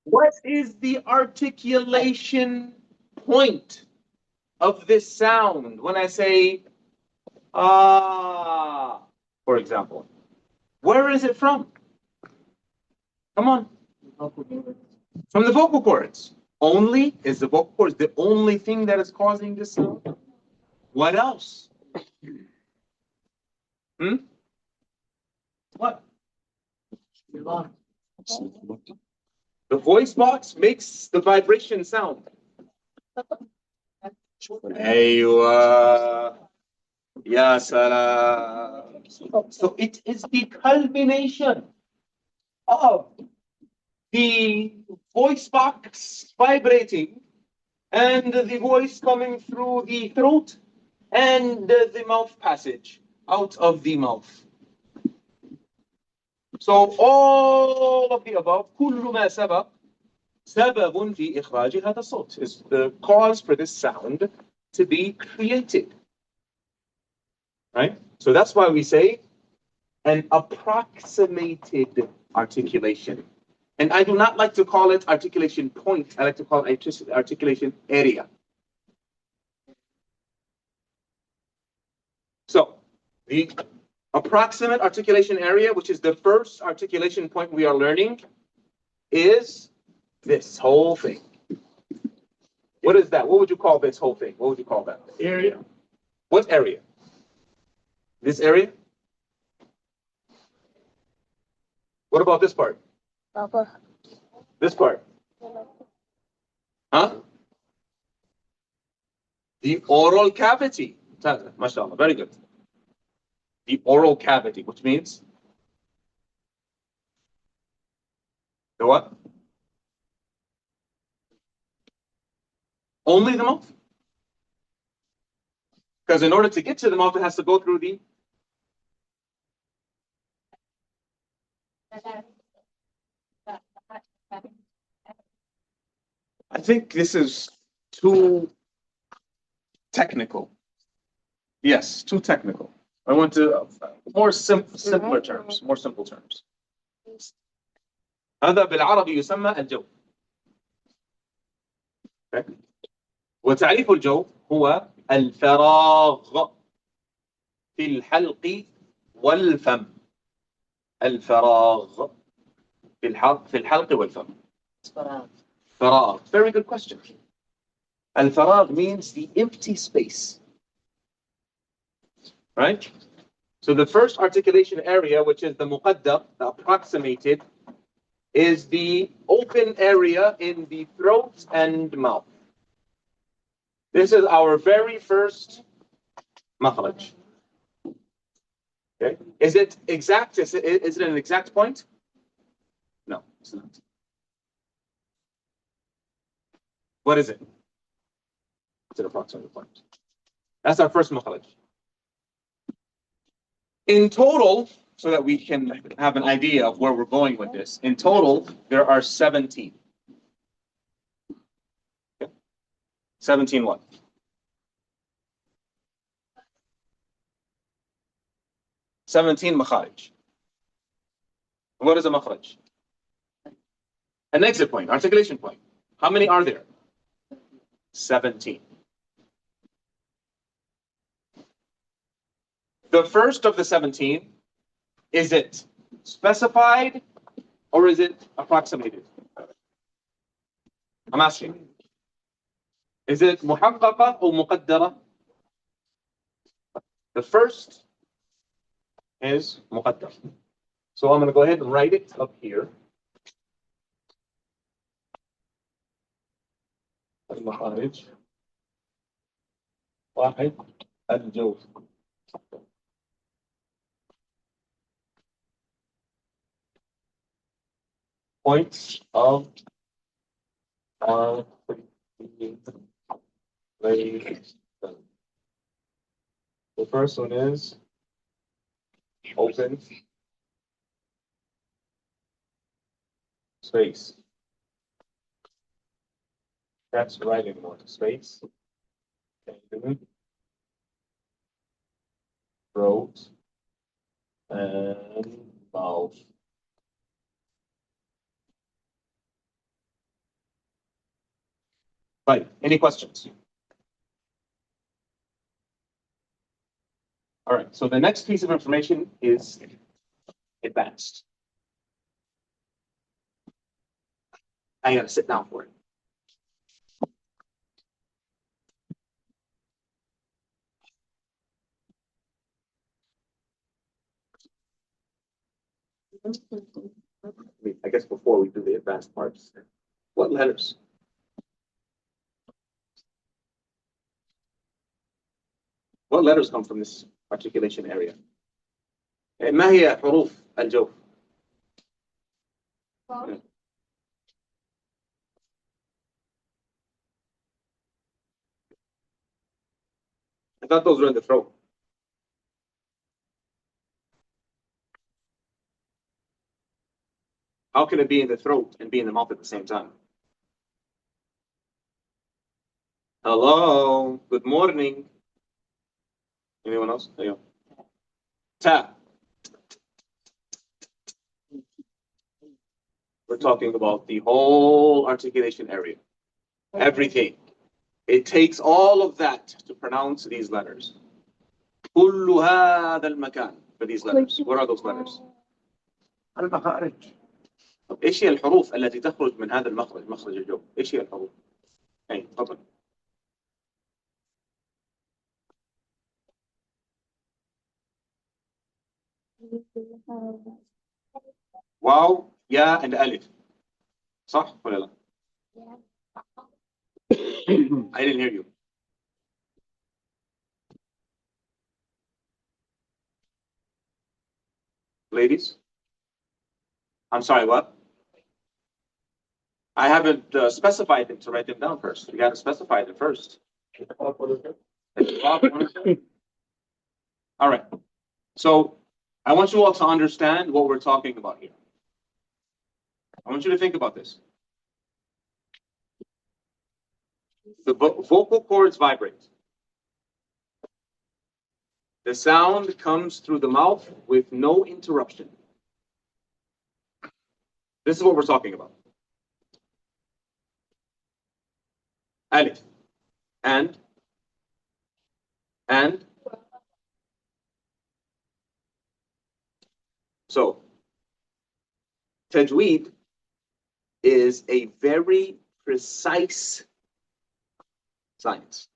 What is the articulation point of this sound when I say ah, for example? Where is it from? Come on. From the vocal cords. Only is the vocal cords the only thing that is causing this sound? What else? Hmm? What? The voice box makes the vibration sound. أيوة. Ya salam. So it is the culmination of the voice box vibrating and the voice coming through the throat and the mouth passage out of the mouth. So all of the above, كل ما سبق سبب في إخراج هذا الصوت is the cause for this sound to be created. Right? So that's why we say an approximated articulation. And I do not like to call it articulation point. I like to call it articulation area. So the approximate articulation area, which is the first articulation point we are learning, is this whole thing. What is that? What would you call this whole thing? What would you call that? Area. What area? This area? What about this part? This part? Huh? The oral cavity. MashaAllah, very good. The oral cavity, which means the what? Only the mouth. Because in order to get to the mouth, it has to go through the. I think this is too technical. Yes, too technical. I want to simpler terms, more simple terms. هذا بالعربي يسمى الجوف. Okay. وتعريف الجوف هو الفراغ في الحلق والفم. الفراغ في الحلق والفم. فراغ. Very good question. الفراغ means the empty space. Right? So the first articulation area, which is the muqaddar, the approximated, is the open area in the throat and mouth. This is our very first makhraj. Okay. Is it exact? Is it an exact point? No, it's not. What is it? It's an approximate point. That's our first makhraj. In total, so that we can have an idea of where we're going with this, in total, there are 17. Okay. 17 what? Seventeen makharij. What is a makhraj? An exit point, articulation point. How many are there? 17. The first of the 17, is it specified or is it approximated? I'm asking. Is it muhaqqaqa or muqaddara? The first is muqaddar. So I'm going to go ahead and write it up here. المخارج واحد الجوف. Points of articulation. The first one is open space. That's writing one space. Throat and mouth. Right. Any questions? All right. So the next piece of information is advanced. I gotta sit down for it. I guess before we do the advanced parts, what letters? What letters come from this articulation area? ما هي حروف الجوف؟ I thought those were in the throat. How can it be in the throat and be in the mouth at the same time? Hello, good morning. Anyone else? There you go. Ta. We're talking about the whole articulation area. Everything. It takes all of that to pronounce these letters. كل هذا المكان for these letters. What are those letters? المخارج. ايش هي الحروف التي تخرج من هذا المخرج، مخرج الجو؟ ايش هي الحروف؟ اي تفضل. واو، يا and ألف. صح ولا لا؟ I didn't hear you. Ladies? I'm sorry, what? I haven't specified them to write them down first. You got to specify them first. All right. So I want you all to understand what we're talking about here. I want you to think about this. The vocal cords vibrate. The sound comes through the mouth with no interruption. This is what we're talking about. Alif. And. So, Tajweed is a very precise science.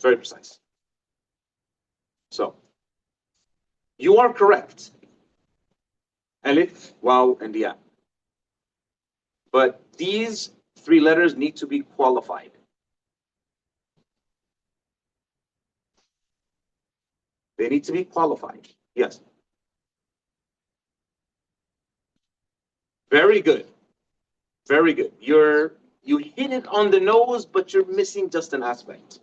Very precise. So, you are correct. Alif, Waw, and Ya. But these three letters need to be qualified. They need to be qualified. Yes. Very good. Very good. You hit it on the nose, but you're missing just an aspect.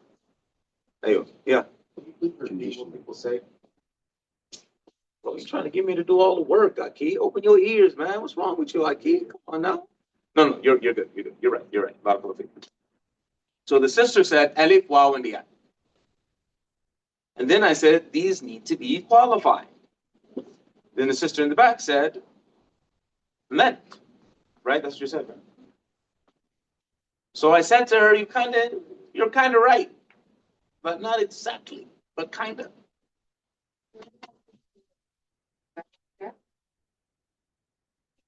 There you go. Yeah. People say, well, you're trying to get me to do all the work, Aki. Open your ears, man. What's wrong with you, Aki? Come on now. No, you're good. You're good. You're right. You're right. So the sister said, Alif, Waw, and Ya. And then I said, these need to be qualified. Then the sister in the back said, men. Right? That's what you said, right? So I said to her, you're kind of right, but not exactly, but kind of.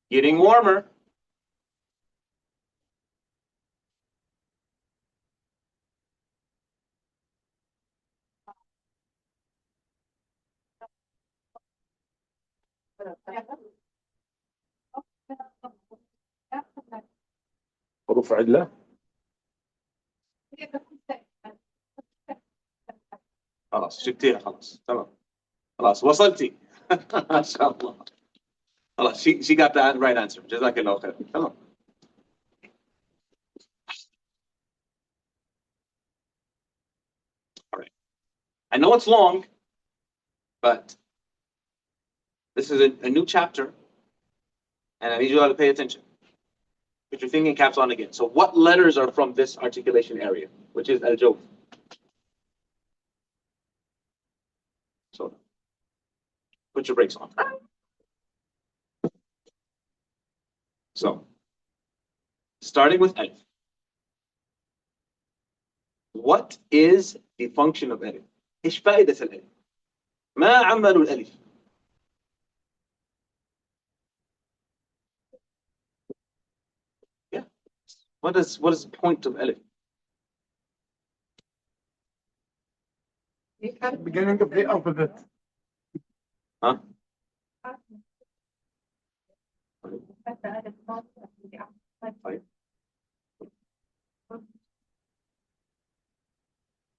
Getting warmer. حروف عدلة. خلاص جبتيها خلاص تمام خلاص وصلتي ما شاء الله خلاص she got the right answer جزاك الله خير تمام. All right. I know it's long, but this is a new chapter, and I need you all to pay attention. Put your thinking caps on again. So what letters are from this articulation area, which is Aljawf? So put your brakes on. So starting with alif. What is the function of alif? إيش فائدة الألف؟ ما عمل الألف؟ Yeah. What is the point of alif? Beginning of the alphabet. Huh?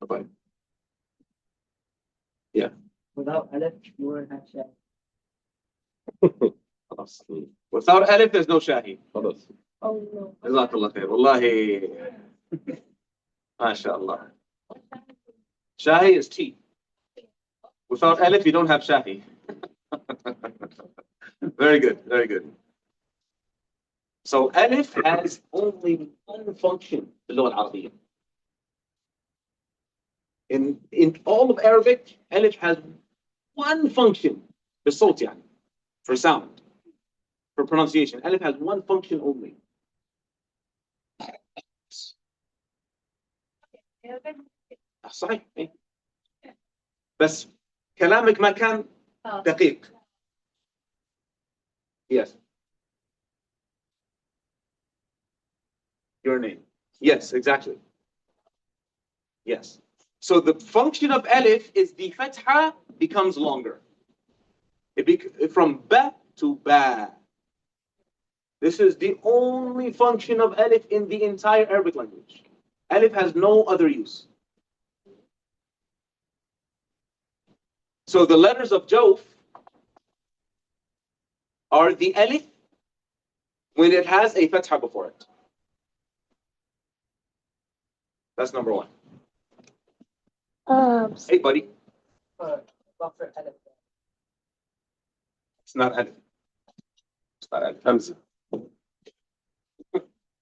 طيب. Yeah. Without alif, you wouldn't have shahi. خلاص. Without alif, there's no shahi. خلاص. Oh no. جزاك الله خير. والله ما شاء الله. Shahi is tea. Without alif, you don't have shahi. Very good, very good. So alif has only one function باللغة العربية. In all of Arabic, alif has one function بالصوت يعني, for sound, for pronunciation. Alif has one function only. صحيح. بس كلامك ما كان دقيق. Yes. Your name. Yes, exactly. Yes. So the function of alif is the fatha becomes longer. From ba to ba. This is the only function of alif in the entire Arabic language. Alif has no other use. So the letters of Jawf are the alif when it has a fatha before it. That's number one. Hey, buddy. It's not alif. It's not alif. Hamza.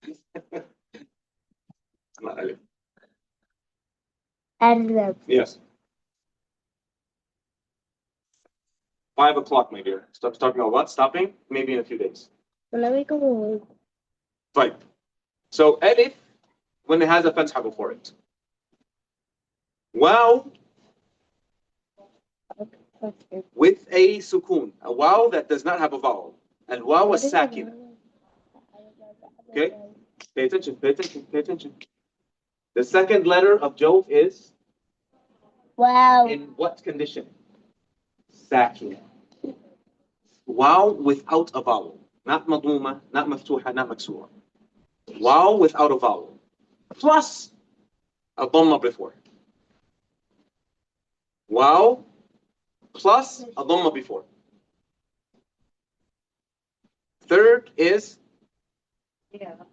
It's not alif. Alif. Yes. 5 o'clock, my dear. Stop talking about what? Stopping? Maybe in a few days. Right. So alif when it has a fatha before it. Waw with a sukoon. A waw that does not have a vowel. And waw is sakin. Okay? Pay attention, pay attention, pay attention. The second letter of Jawf is? Wow. In what condition? Sakin. Waw without a vowel. Not madmuma, not maftuha, not maksura. Waw without a vowel. Plus a dhamma before. Waw plus a dhamma before. Third is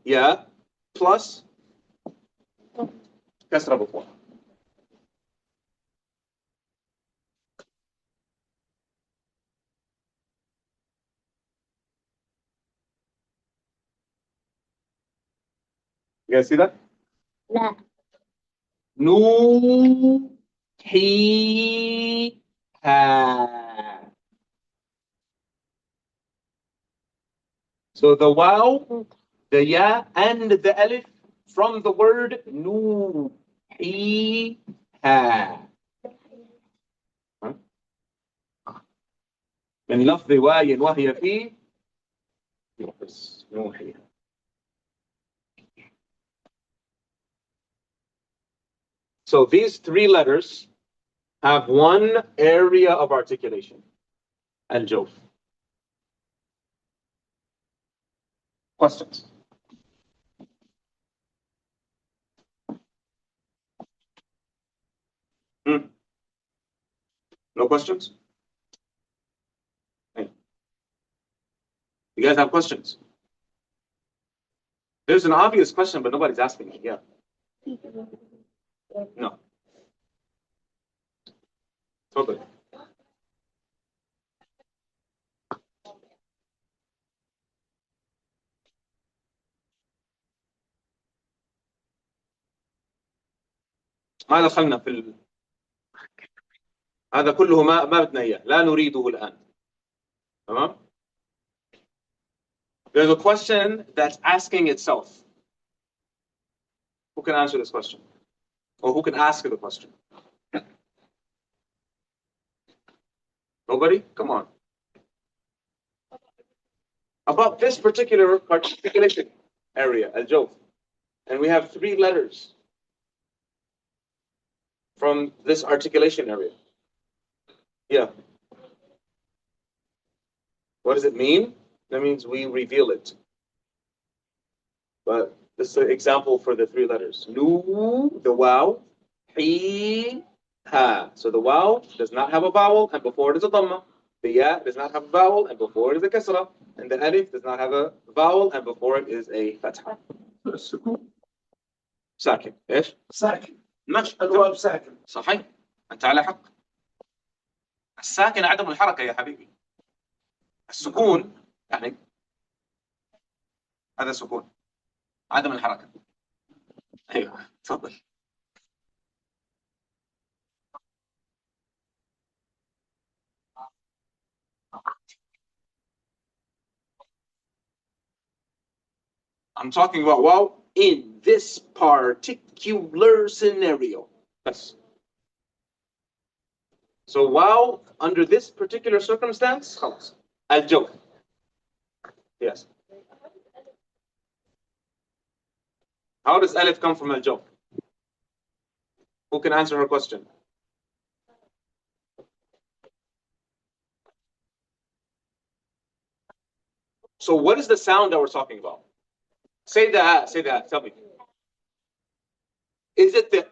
yeah plus kasra before. You guys see that? لا. Nu he ha. So the waw, the ya, and the alif from the word nu he ha. من لفظ واي وهي في نوحي. So these three letters have one area of articulation. Aljawf. Questions? No questions? Hey. You guys have questions? There's an obvious question, but nobody's asking it. Yeah. No. Totally. ما دخلنا في هذا كله ما بدنا اياه، لا نريده الآن. تمام؟ There's a question that's asking itself. Who can answer this question? Or who can ask the question? Nobody? Come on. About this particular articulation area, Aljawf. And we have 3 letters from this articulation area. Yeah. What does it mean? That means we reveal it. But this is an example for the 3 letters. Nu, the waw, he, ha. So the waw does not have a vowel, and before it is a dhamma. The ya does not have a vowel, and before it is a kasra. And the alif does not have a vowel, and before it is a fatha. السكون ساكن. ايش؟ ساكن. ماشي. الواو ساكن. صحيح. أنت على حق. الساكن عدم الحركة يا حبيبي. السكون يعني هذا سكون. عدم الحركة. أيوه تفضل. I'm talking about wow in this particular scenario. Yes. So wow under this particular circumstance, خلاص. Aljawf. Yes. How does alif come from Aljawf? Who can answer her question? So what is the sound that we're talking about? Say that, tell me. Is it the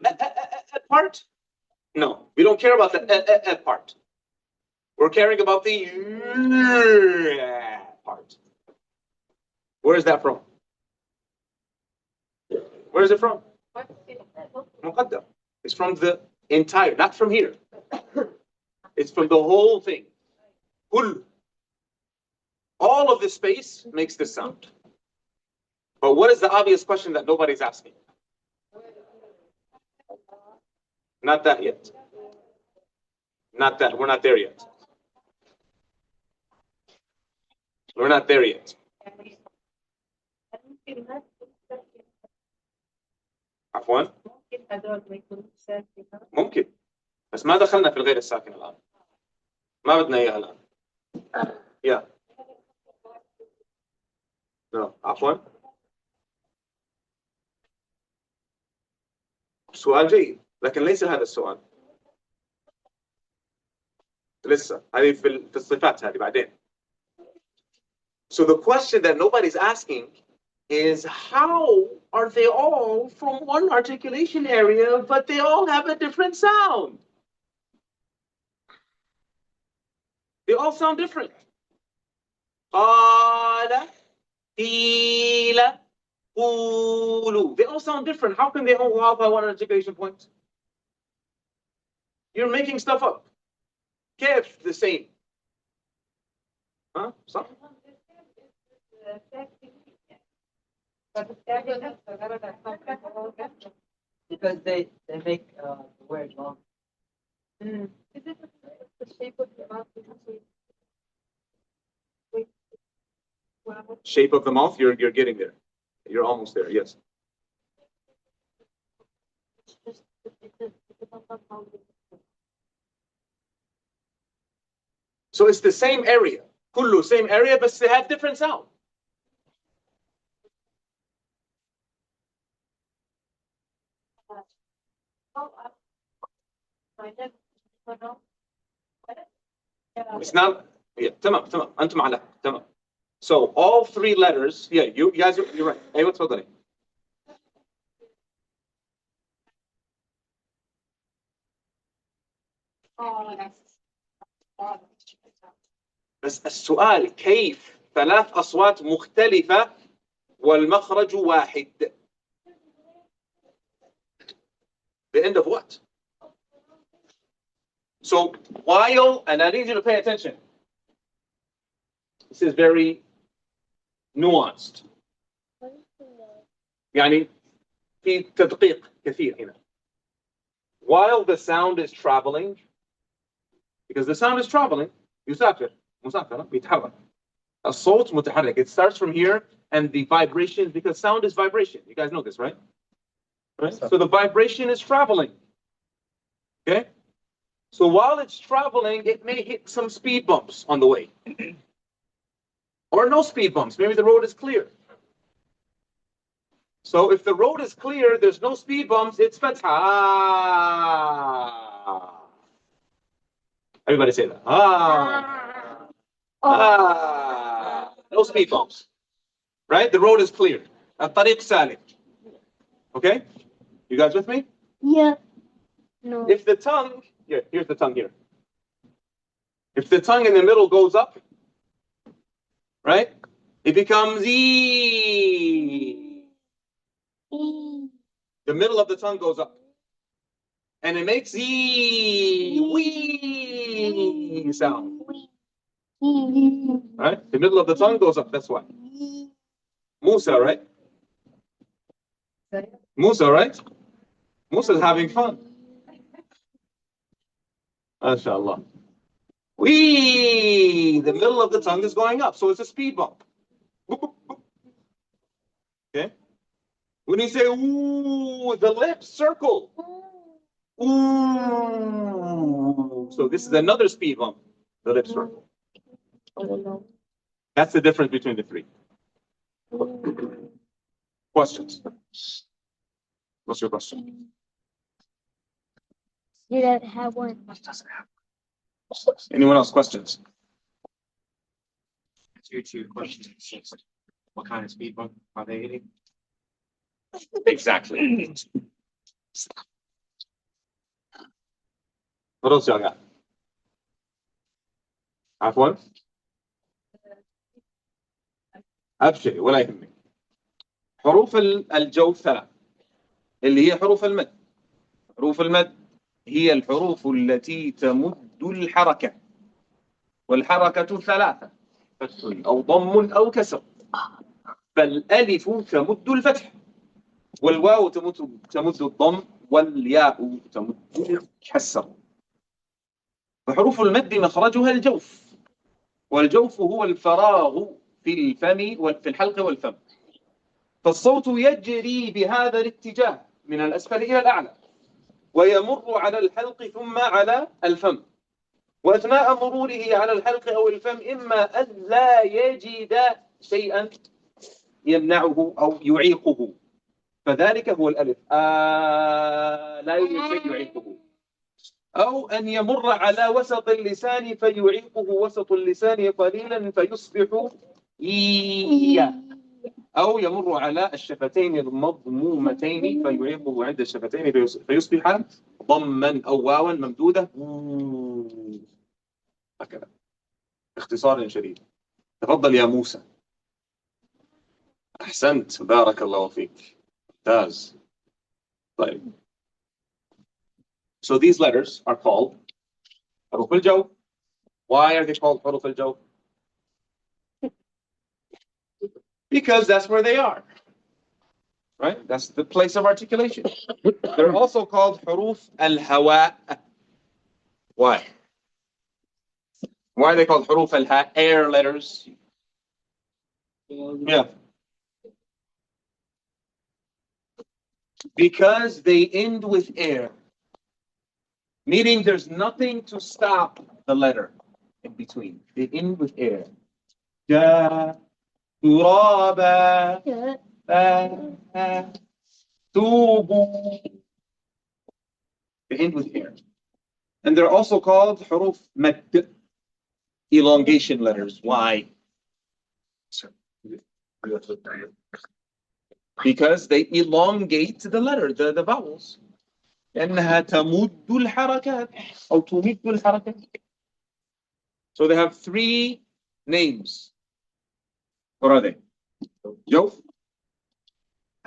part? No, we don't care about the part. We're caring about the part. Where is that from? Where is it from? Muqaddam. It's from the entire, not from here. It's from the whole thing. Kull. All of this space makes this sound. But what is the obvious question that nobody's asking? Not that yet. Not that. We're not there yet. We're not there yet. عفوا ممكن بس ما دخلنا في الغير الساكن الآن ما بدنا إياها الآن يا no. عفوا سؤال جيد لكن ليس هذا السؤال لسه هذه في الصفات هذه بعدين. So the question that nobody's asking is how are they all from one articulation area but they all have a different sound? They all sound different. قال قيل قولوا. They all sound different. How can they all have one articulation point? You're making stuff up. كيف the same? Huh? صح? Because they make the word long. Is it the shape of the mouth? Shape of the mouth, you're getting there. You're almost there, yes. So it's the same area. كله same area, but they have different sound. It's not. Yeah, تمام. أنتم على تمام. So all 3 letters. Yeah, you guys, you're right. أيوة تفضلي. بس السؤال كيف 3 أصوات مختلفة والمخرج واحد? The end of what? So while, and I need you to pay attention. This is very nuanced. يعني في تدقيق كثير هنا. While the sound is traveling, because the sound is traveling, يسافر مسافرة بيتحرك. الصوت متحرك. It starts from here, and the vibration, because sound is vibration. You guys know this, right? Right? So the vibration is traveling. Okay? So while it's traveling, it may hit some speed bumps on the way. Or no speed bumps. Maybe the road is clear. So if the road is clear, there's no speed bumps, it's fatha. Everybody say that. No speed bumps. Right? The road is clear. الطريق سالك. Okay? You guys with me? Yeah. No. If the tongue, here's the tongue here. If the tongue in the middle goes up, right? It becomes E. The middle of the tongue goes up. And it makes E. Wee sound. Right? The middle of the tongue goes up, that's why. Musa, right? Musa, right? Musa's having fun. MashaAllah. Wee! The middle of the tongue is going up, so it's a speed bump. Okay? When you say ooh, the lips circle. Ooh. So this is another speed bump. The lips circle. That's the difference between the three. Questions? What's your question? You don't have one. Anyone else? Questions? Due to questions, what kind of speed bump are they hitting? Exactly. What else y'all got? عفوا أبشري ولا يهمك. حروف الجوف ثلاث اللي هي حروف المد. حروف المد هي الحروف التي تمد الحركة، والحركة ثلاثة: فتح أو ضم أو كسر. فالألف تمد الفتح، والواو تمد الضم، والياء تمد الكسر. فحروف المد مخرجها الجوف، والجوف هو الفراغ في الفم وفي الحلق والفم. فالصوت يجري بهذا الاتجاه من الأسفل إلى الأعلى، ويمر على الحلق ثم على الفم. وأثناء مروره على الحلق أو الفم إما أن لا يجد شيئا يمنعه أو يعيقه، فذلك هو الألف. لا يوجد شيء يعيقه. أو أن يمر على وسط اللسان فيعيقه وسط اللسان قليلا فيصبح إيا، أو يمر على الشفتين المضمومتين فيعيقه عند الشفتين فيصبح ضما أو واوا ممدودة. هكذا باختصار شديد. تفضل يا موسى. أحسنت، بارك الله فيك، ممتاز. طيب. So these letters are called حروف الجوف. Why are they called حروف الجوف? Because that's where they are. Right? That's the place of articulation. They're also called حروف الهواء. Why? Why are they called حروف الهاء? Air letters. Yeah. Because they end with air. Meaning there's nothing to stop the letter in between. They end with air. Ja, turaba, tubu. They end with air. And they're also called حروف مد, elongation letters. Why? Because they elongate the letter, the vowels. لأنها تمد الحركات أو تمد الحركات. So they have three names. What are they? جوف,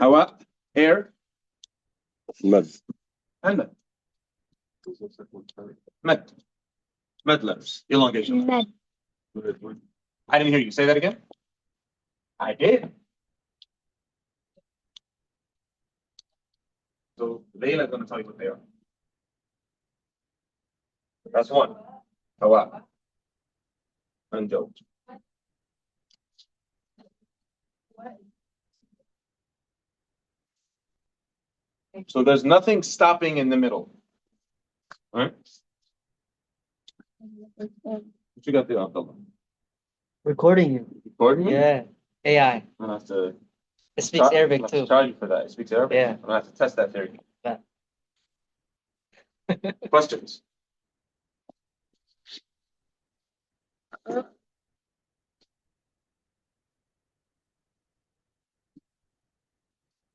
هواء, air, مد. and mad. Mad letters, elongation letters. I didn't hear you. Say that again. I did. So Layla is going to tell you what they are. That's one. Hawa. And Joe. So there's nothing stopping in the middle. All right? What you got there, Abdullah? Recording you. Recording me? Yeah. AI. I'm gonna have to It speaks Arabic I'm gonna have too. to charge you for that. It speaks Arabic? Yeah. I'm gonna have to test that theory. Yeah. Questions?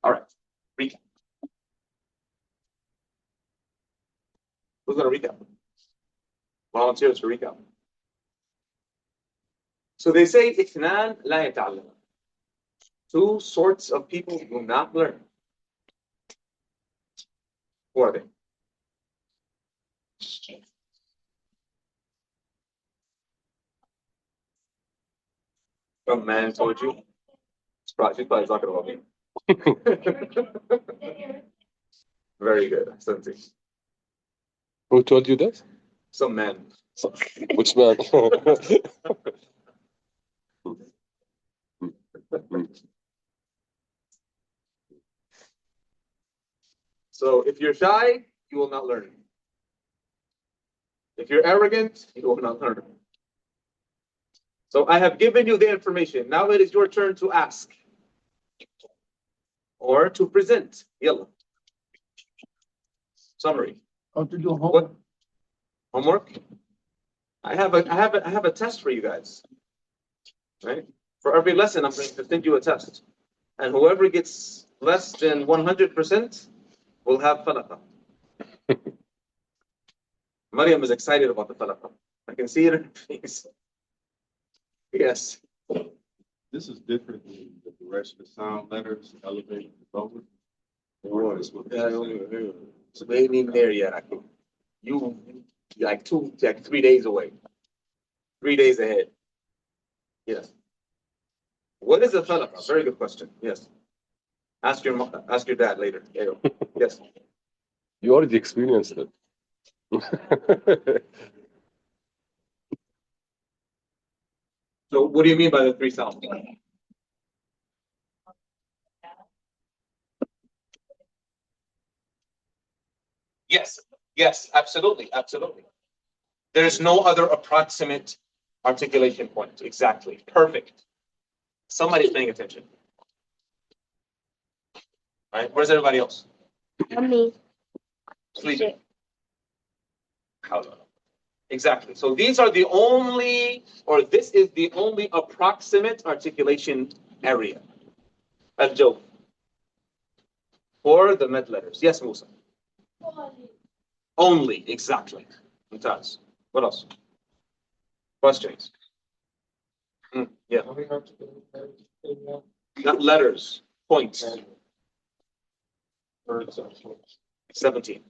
All right. Recap. Who's gonna recap? Volunteers to recap. So they say اثنان لا يتعلم. Two sorts of people do not learn. Who are they? A man told you. She's probably talking about me. Very good. Something. Who told you that? Some man. Which man? So if you're shy, you will not learn. If you're arrogant, you will not learn. So I have given you the information. Now it is your turn to ask or to present. Yalla. Summary. How to do What homework? homework? I have a test for you guys. Right? For every lesson, I'm going to send you a test, and whoever gets less than 100% will have falaqa. Maryam is excited about the falaqa. I can see it in her face. Yes. This is different than the rest of the sound letters, elevated, lower. So we ain't even there yet. You like 3 days away. 3 days ahead. Yes. What is a falaqa? Very good question. Yes. Ask your dad later. Yes. You already experienced it. So what do you mean by the three sounds? Yes. Yes. Absolutely. Absolutely. There's no other approximate articulation point. Exactly. Perfect. Somebody's paying attention. All right. Where's everybody else? Me. Sleeping. Exactly. So these are the only, or this is the only approximate articulation area. Aljawf. For the med letters. Yes, Musa. Only. Exactly. Mumtaz. What else? Questions? Yeah. Not letters. Points. 17.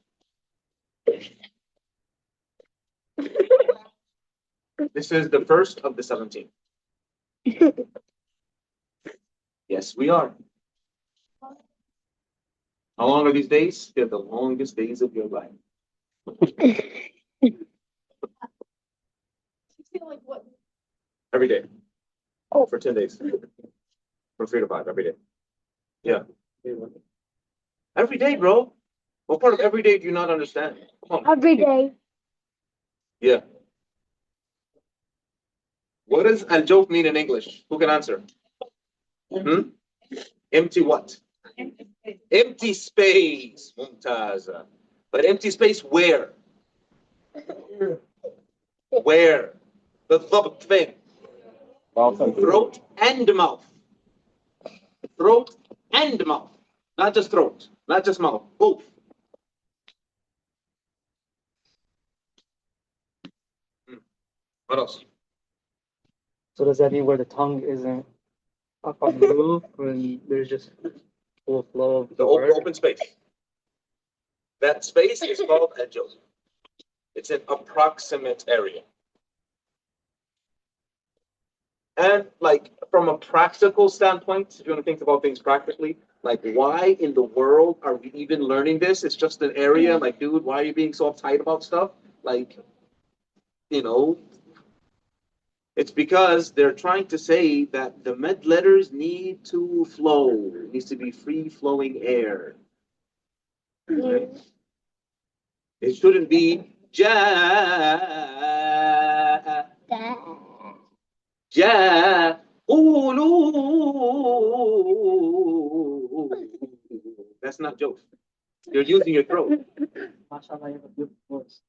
This is the first of the 17. Yes, we are. How long are these days? They're the longest days of your life. Like what? Every day. Oh, for 10 days. From 3 to 5 every day. Yeah. Every day, bro. What part of every day do you not understand? Come on. Every day. Yeah. What does Aljawf mean in English? Who can answer? Empty what? Empty space. Mumtaza. But empty space where? Where? The dhabt thing. Throat and mouth. Throat and mouth. Not just throat. Not just mouth. Both. What else? So does that mean where the tongue isn't up on the roof when there's just full flow of The word? open space. That space is called Aljawf. It's an approximate area. And like from a practical standpoint, if you want to think about things practically, like why in the world are we even learning this? It's just an area. Like, dude, why are you being so uptight about stuff? Like, you know, it's because they're trying to say that the med letters need to flow. It needs to be free flowing air. It shouldn't be جاء. جاء. قولوا. That's not joke. You're using your throat. MashaAllah, you have a beautiful voice.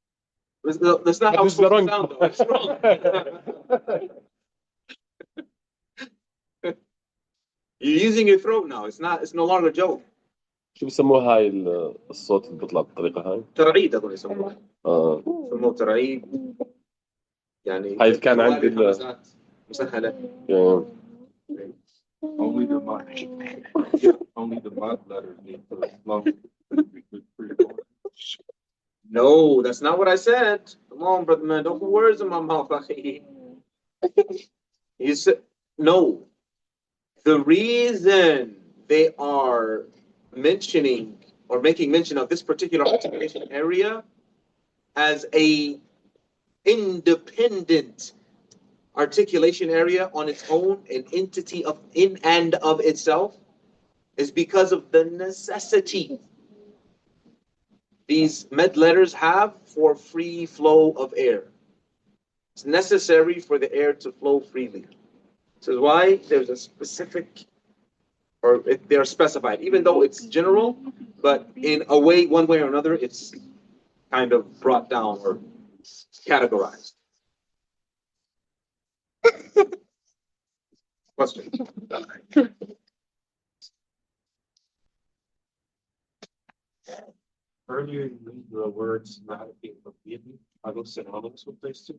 That's not how This it's is the supposed to wrong. sound, though. It's wrong. You're using your throat now. It's no longer joke. شو بسموها هاي الصوت اللي بيطلع بالطريقة هاي؟ ترعيد أظن يسموها. اه يسموه ترعيد. يعني هاي اللي كان عندي همسات مسهلة. Only the mod letters need to flow. No, that's not what I said. Come on, brother man, don't put words in my mouth. You said no. The reason they are mentioning or making mention of this particular articulation area as a independent articulation area on its own, an entity of in and of itself, is because of the necessity these med letters have for free flow of air. It's necessary for the air to flow freely. This is why there's a specific, or they are specified, even though it's general, but in a way, one way or another, it's kind of brought down or categorized. Question. Earlier, you used the words ma'rifi and tatbiqi. Are those synonymous with those two?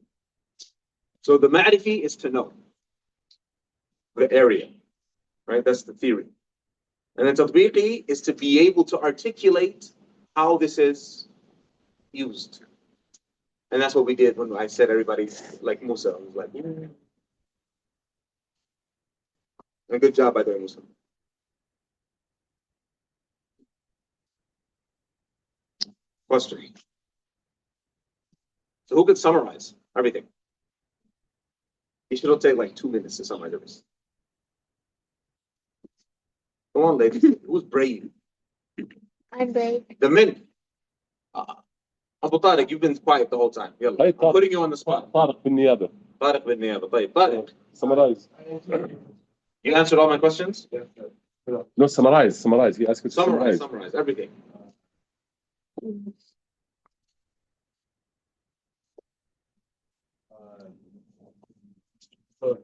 So the ma'rifi is to know the area, right? That's the theory. And then tatbiqi is to be able to articulate how this is used. And that's what we did when I said everybody's like Musa. I was like, a good job by the way, Musa. Question. So who could summarize everything? You should take like 2 minutes to summarize everything. Come on, ladies. Who's brave? I'm brave. The men. Abu Tariq, you've been quiet the whole time. Yalla. Hey, I'm putting you on the spot. طارق بالنيابة. Tariq bin Niyaba. طيب. Tariq, Summarize. you answered all my questions? No, summarize. He asked you to Summarize everything. So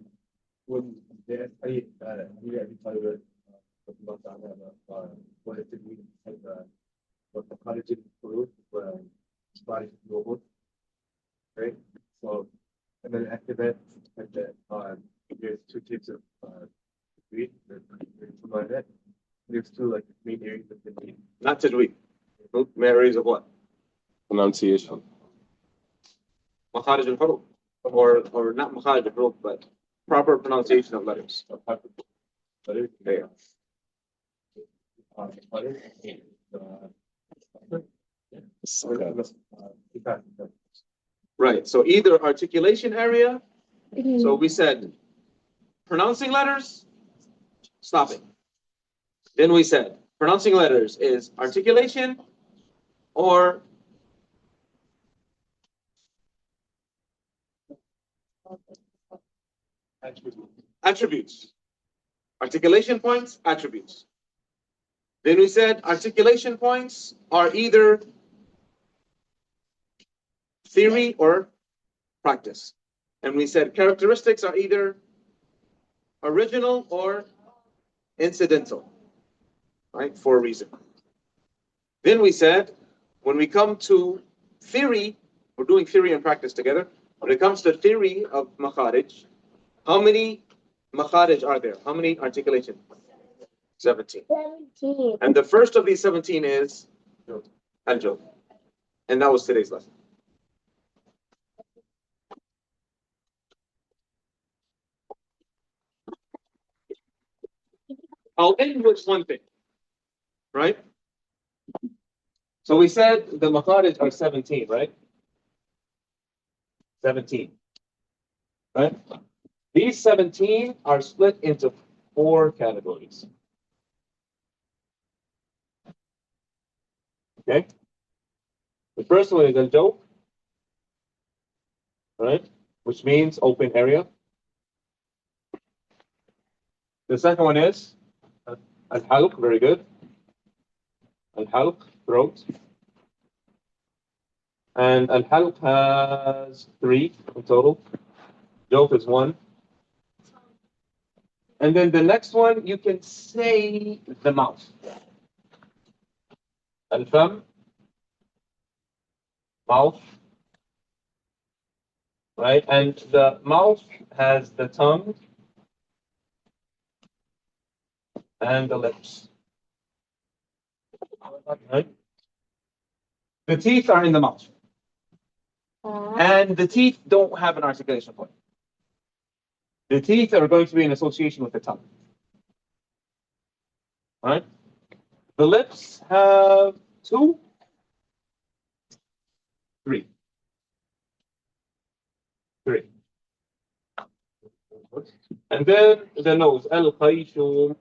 when they say we are decided what is it mean and what the college is for starting global, right? So and then after that, there's two types of degree. There's two like main areas of the degree. Not Tajweed. Areas of what? Pronunciation. Makharij al-huruf. Or not makharij al-huruf, but proper pronunciation of letters. There. Right. So either articulation area. So we said pronouncing letters, stopping. Then we said pronouncing letters is articulation or attributes. Articulation points, attributes. Then we said articulation points are either theory or practice. And we said characteristics are either original or incidental, right? For a reason. Then we said, when we come to theory, we're doing theory and practice together. When it comes to theory of makharij, how many makharij are there? How many articulation? 17. 17. And the first of these 17 is Aljawf. And that was today's lesson. I'll end with one thing, right? So we said the makharij are 17, right? 17, right? These 17 are split into 4 categories. Okay. The first one is Aljawf, right? Which means open area. The second one is Al-Halq, very good. Al-Halq, throat. And Al-Halq has 3 in total. Jawf is 1. And then the next one, you can say the mouth. Al-Fam, mouth. Right? And the mouth has the tongue and the lips. Right? The teeth are in the mouth. And the teeth don't have an articulation point. The teeth are going to be in association with the tongue. Right? The lips have 2, 3. 3. And then the nose, al-khayshum,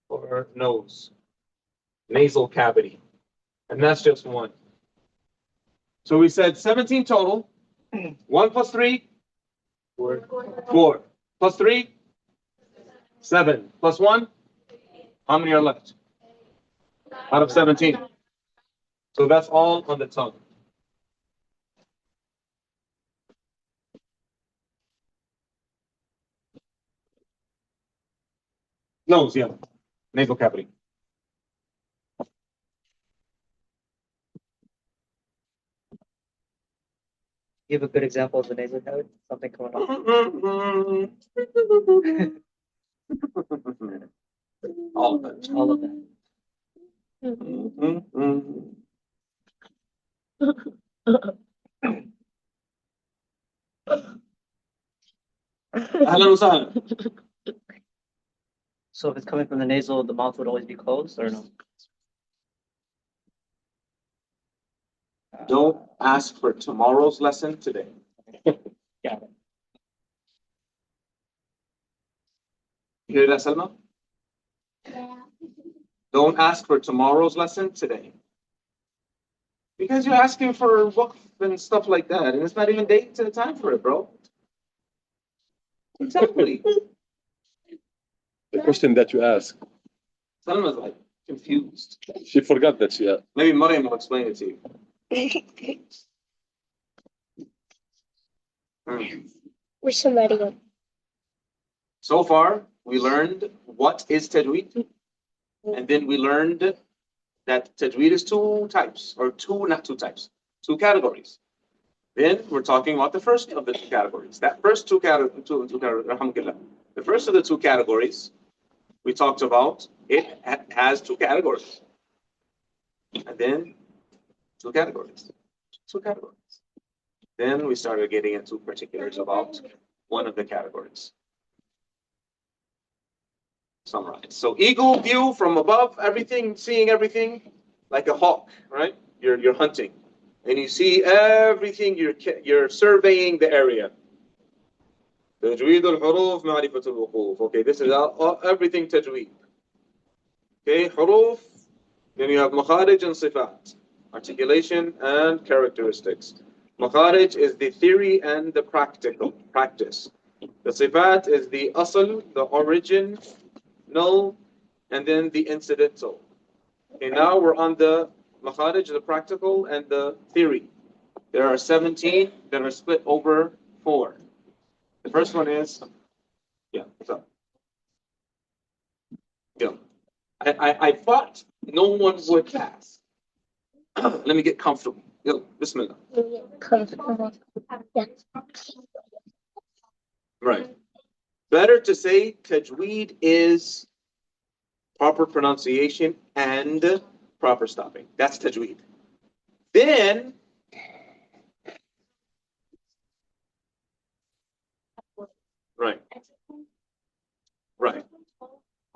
or nose, nasal cavity. And that's just 1. So we said 17 total. 1 plus 3, 4. Plus 3, 7. Plus 1, how many are left? Out of 17. So that's all on the tongue. Nose, yeah. Nasal cavity. Give a good example of the nasal cavity. Something coming up. All of it. All of that. أهلا وسهلا. So if it's coming from the nasal, the mouth would always be closed, or no? Don't ask for tomorrow's lesson today. Got it. You hear that, Salma? Don't ask for tomorrow's lesson today. Because you're asking for waqf and stuff like that, and it's not even date to the time for it, bro. Exactly. The question that you asked, Salma's like confused. she forgot that she asked. Maybe Mariam will explain it to you. Wish somebody would. So far, we learned what is Tajweed, and then we learned that Tajweed is 2 types, or not 2 types, 2 categories. Then we're talking about the first of the 2 categories. That first two categories, the first of the 2 categories, we talked about, it has 2 categories. And then 2 categories. 2 categories. Then we started getting into particulars about one of the categories. Summarize. So eagle view from above, everything, seeing everything like a hawk, right? You're hunting, and you see everything. You're surveying the area. Tajweed al-huruf, ma'rifat al-wuquf. Okay, this is everything tajweed. Okay, huruf. Then you have makharij and sifat, articulation and characteristics. Makharij is the theory and the practice. The sifat is the asl, the origin, null, and then the incidental. Okay, now we're on the makharij, the practical, and the theory. There are 17 that are split over 4. The first one is, yeah, what's up? Yeah. I thought no one would pass. Let me get comfortable. Yo, bismillah. Comfortable. Yeah. Right. Better to say Tajweed is proper pronunciation and proper stopping. That's Tajweed. Then, right. Right.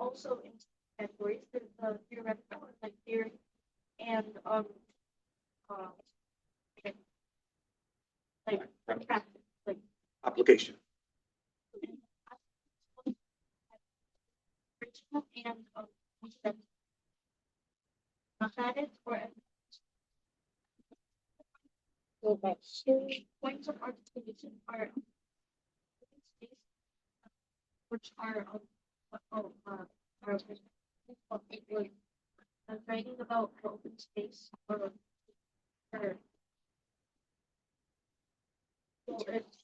Also in categories, there's the theoretical, like theory, and like practice, like Application. original and concept. points of articulation are which are writing about open space or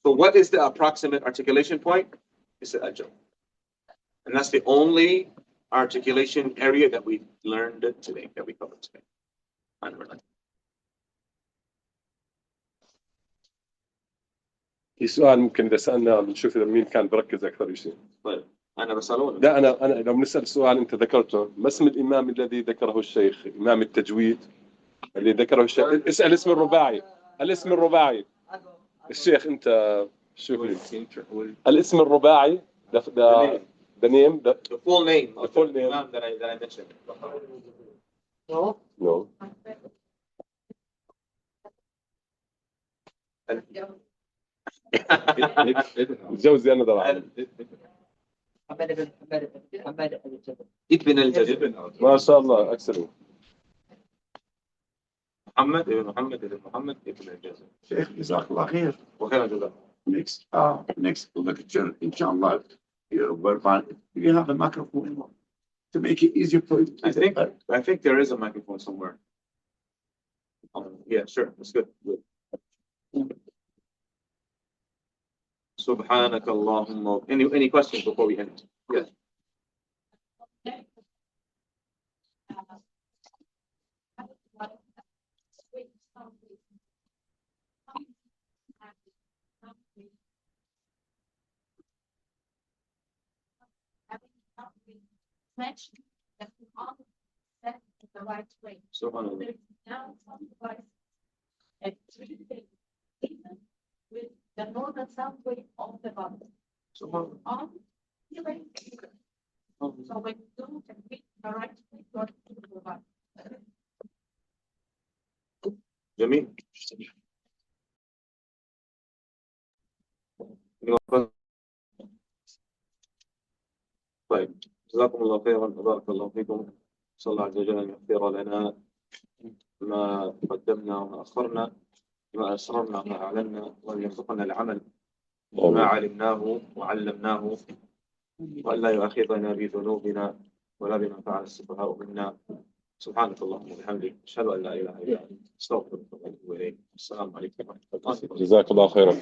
So what is the approximate articulation point? It's the Aljawf. And that's the only articulation area that we learned today, that we covered today. في سؤال ممكن اذا سالنا بنشوف اذا مين كان بركز اكثر شيء. طيب انا بساله ولا؟ لا انا لو بنسال سؤال انت ذكرته، ما اسم الامام الذي ذكره الشيخ؟ امام التجويد اللي ذكره الشيخ. اسال اسم الرباعي، الاسم الرباعي. الشيخ انت شوف لي الاسم الرباعي. The name. The full name. The full name. Imam that I mentioned. No. جوزي انا ضرع. ابن الجزر. ما شاء الله اكسلنت. محمد ابن محمد ابن الجزر. شيخ جزاك الله خير. وخير جزاك. Next lecture, inshallah, you have a microphone to make it easier for you. I think there is a microphone somewhere. Yeah, sure. That's good. سبحانك اللهم. Any questions before we end? Yes. mentioned that we all set in the right way. Subhanallah. There's now some device at even with the normal sound wave of the body. Subhanallah. On hearing. So when you do and read the right way, you are to the body. جميل. طيب جزاكم الله خيرا وبارك الله فيكم. صلى الله عز وجل أن يغفر لنا ما قدمنا وما أخرنا، ما أسررنا وما أعلنا، وأن يرزقنا العمل بما علمناه وعلمناه، وأن لا يؤاخذنا بذنوبنا ولا بما فعل السفهاء منا. سبحانك اللهم وبحمدك أشهد أن لا إله إلا أنت أستغفرك وأتوب إليك. السلام عليكم ورحمة الله وبركاته. جزاك الله خيرا.